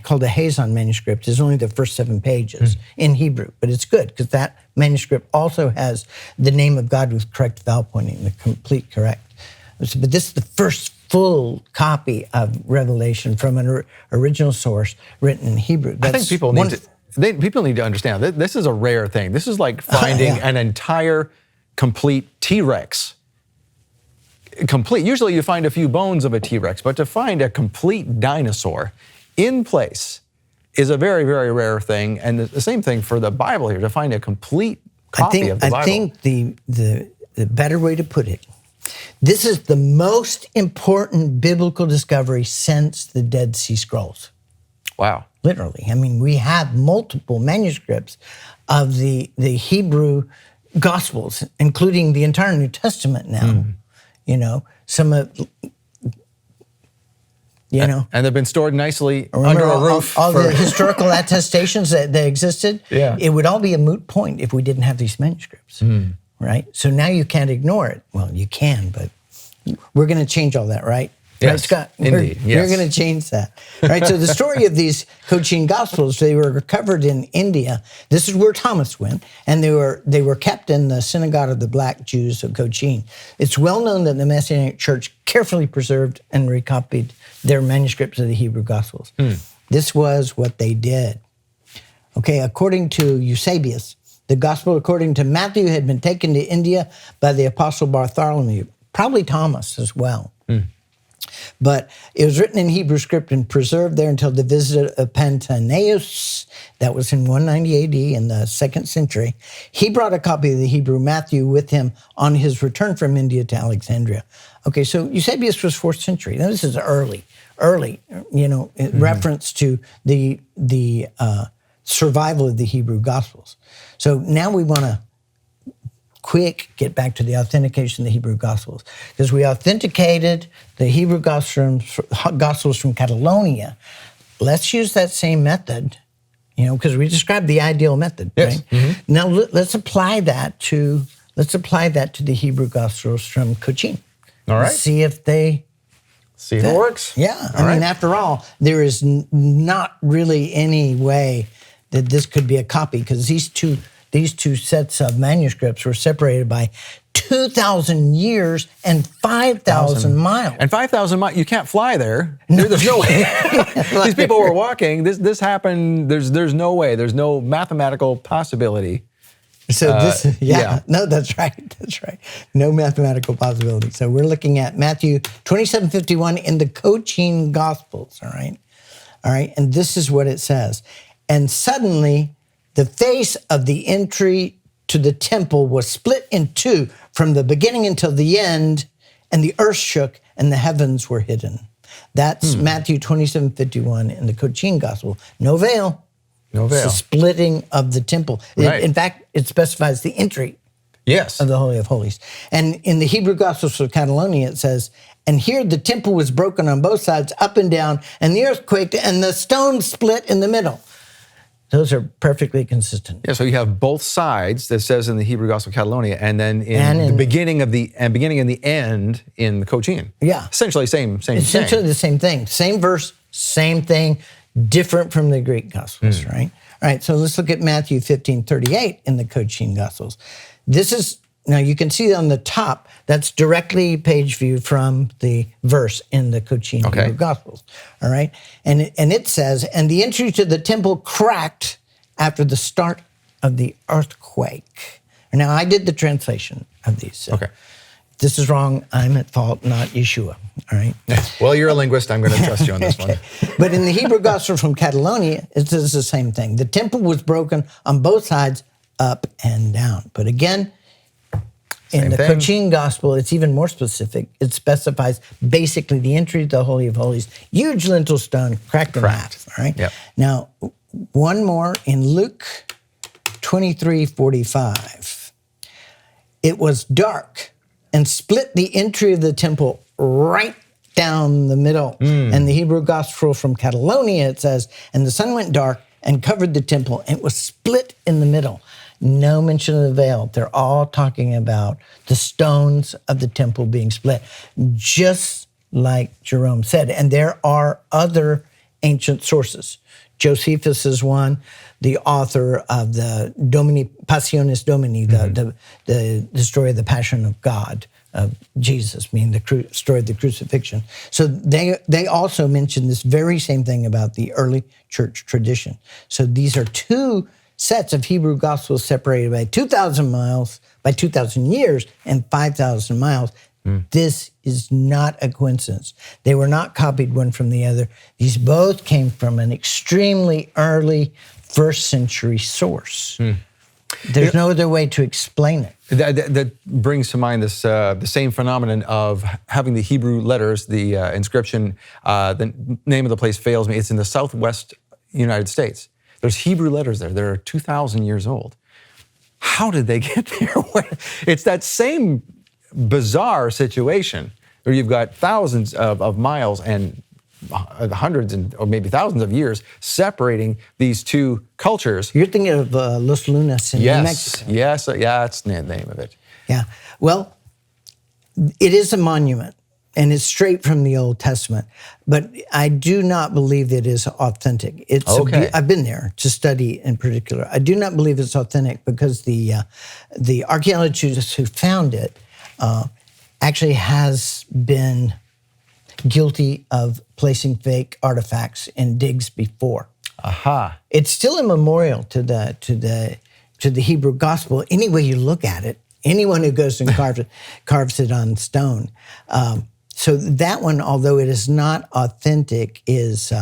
called the Hazon manuscript, is only the first 7 pages in Hebrew, but it's good because that manuscript also has the name of God with correct vowel pointing, the complete correct. But this is the first full copy of Revelation from an original source written in Hebrew. I think people need to understand that this is a rare thing. This is like finding an entire complete T-Rex. Complete. Usually you find a few bones of a T-Rex, but to find a complete dinosaur in place is a very, very rare thing. And the same thing for the Bible here, to find a complete copy of the Bible. I think the better way to put it, this is the most important biblical discovery since the Dead Sea Scrolls. Wow. Literally. I mean, we have multiple manuscripts of the Hebrew Gospels, including the entire New Testament now. You know, some of, And they've been stored nicely remember under a roof. all the historical attestations that existed? Yeah. It would all be a moot point if we didn't have these manuscripts, right? So now you can't ignore it. Well, you can, but we're going to change all that, right? Yes, right, Scott? indeed, We're yes. going to change that. Right, so the story of these Cochine Gospels, they were recovered in India. This is where Thomas went, and they were kept in the synagogue of the black Jews of Cochine. It's well known that the Messianic church carefully preserved and recopied their manuscripts of the Hebrew Gospels. This was what they did. Okay, according to Eusebius, the Gospel according to Matthew had been taken to India by the Apostle Bartholomew, probably Thomas as well. But it was written in Hebrew script and preserved there until the visit of Pantaleus. That was in 190 AD in the 2nd century. He brought a copy of the Hebrew Matthew with him on his return from India to Alexandria. Okay, so Eusebius was 4th century. Now this is early, reference to the survival of the Hebrew Gospels. So now we want to get back to the authentication of the Hebrew Gospels, because we authenticated the Hebrew Gospels from Catalonia. Let's use that same method, because we described the ideal method, yes. right? Now let's apply that to the Hebrew Gospels from Cochine. All right. Let's see if they See if it works. Yeah, All I mean, right. after all, there is not really any way that this could be a copy, because these two sets of manuscripts were separated by 2,000 years and 5,000 miles. And 5,000 miles, you can't fly there. There's no way. These people were walking. This happened. There's no way. There's no mathematical possibility. So no, that's right. That's right. No mathematical possibility. So we're looking at Matthew 27:51 in the Cochine Gospels, all right? And this is what it says. And suddenly the face of the entry to the temple was split in two from the beginning until the end, and the earth shook and the heavens were hidden. That's Matthew 27:51 in the Cochine Gospel. No veil. No veil. It's the splitting of the temple. Right. In fact, it specifies the entry Yes. of the Holy of Holies. And in the Hebrew Gospels of Catalonia, it says, and here the temple was broken on both sides, up and down, and the earth quaked, and the stone split in the middle. Those are perfectly consistent. Yeah, so you have both sides that says in the Hebrew Gospel of Catalonia, and then in the beginning and the end in the Cochine. Yeah. Essentially same Essentially thing. the same thing. Same verse, same thing, different from the Greek Gospels, right? All right, so let's look at Matthew 15:38 in the Cochine Gospels. This is, now you can see on the top, that's directly page view from the verse in the Cochine Hebrew Gospels, all right? And it says, and the entry to the temple cracked after the start of the earthquake. Now, I did the translation of these. So if this is wrong, I'm at fault, not Yeshua, all right? Well, you're a linguist. I'm going to trust you on this one. But in the Hebrew Gospel from Catalonia, it says the same thing. The temple was broken on both sides, up and down. But again, in the Cochine Gospel, it's even more specific. It specifies basically the entry to the Holy of Holies, huge lintel stone, cracked in half, all right? Yep. Now, one more in Luke 23:45. It was dark and split the entry of the temple right down the middle. And the Hebrew Gospel from Catalonia, it says, and the sun went dark and covered the temple, and it was split in the middle. No mention of the veil. They're all talking about the stones of the temple being split, just like Jerome said. And there are other ancient sources. Josephus is one, the author of the Passionis Domini, the story of the Passion of God, of Jesus, meaning the story of the crucifixion. So they also mention this very same thing about the early church tradition. So these are two sets of Hebrew Gospels separated by 2,000 miles, by 2,000 years and 5,000 miles. This is not a coincidence. They were not copied one from the other. These both came from an extremely early 1st century source. There's no other way to explain it. That brings to mind this the same phenomenon of having the Hebrew letters, the inscription. The name of the place fails me. It's in the southwest United States. There's Hebrew letters there that are 2,000 years old. How did they get there? It's that same bizarre situation where you've got thousands of miles and hundreds or maybe thousands of years separating these two cultures. You're thinking of Los Lunas in New Mexico. Yes, yeah, that's the name of it. Yeah, well, it is a monument, and it's straight from the Old Testament, but I do not believe it is authentic. I've been there to study in particular. I do not believe it's authentic because the archaeologist who found it actually has been guilty of placing fake artifacts in digs before. Aha! It's still a memorial to the Hebrew gospel. Any way you look at it, anyone who goes and carves it on stone. So that one, although it is not authentic, is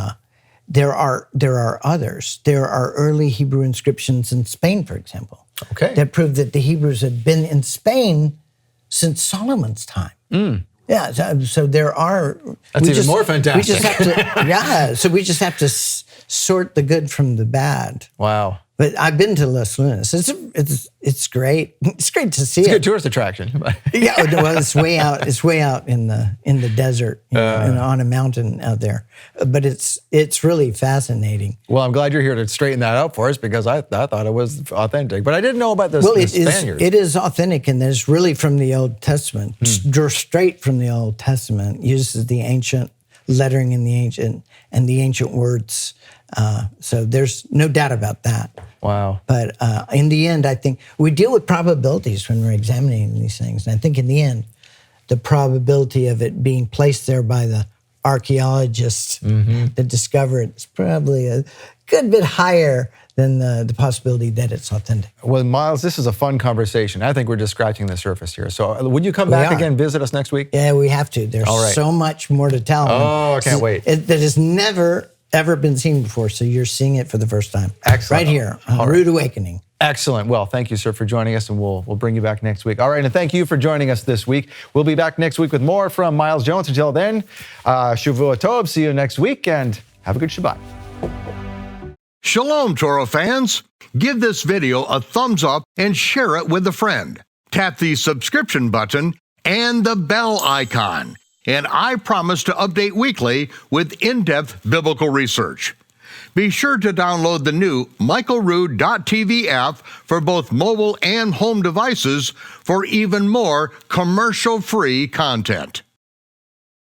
there are others. There are early Hebrew inscriptions in Spain, for example, that prove that the Hebrews had been in Spain since Solomon's time. Yeah, so there are. That's even more fantastic. We just have to, so we just have to sort the good from the bad. Wow. But I've been to Los Lunas. It's great. It's great to see. It's a good tourist attraction. Yeah, well, it's way out. It's way out in the desert, on a mountain out there. But it's really fascinating. Well, I'm glad you're here to straighten that out for us because I thought it was authentic, but I didn't know about the Spaniards. It is authentic, and it's really from the Old Testament, straight from the Old Testament. Uses the ancient lettering in the ancient words. So there's no doubt about that. Wow. But in the end, I think we deal with probabilities when we're examining these things. And I think in the end, the probability of it being placed there by the archaeologists that discover it is probably a good bit higher than the possibility that it's authentic. Well, Miles, this is a fun conversation. I think we're just scratching the surface here. So would you come back again, visit us next week? Yeah, we have to. There's so much more to tell. Oh, I can't wait. That has never ever been seen before, so you're seeing it for the first time. Excellent. Right here on Rood Awakening. Excellent. Well, thank you, sir, for joining us, and we'll bring you back next week. All right, and thank you for joining us this week. We'll be back next week with more from Miles Jones. Until then, Shavua Tov. See you next week, and have a good Shabbat. Shalom, Torah fans. Give this video a thumbs up and share it with a friend. Tap the subscription button and the bell icon. And I promise to update weekly with in-depth biblical research. Be sure to download the new michaelrood.tv app for both mobile and home devices for even more commercial-free content.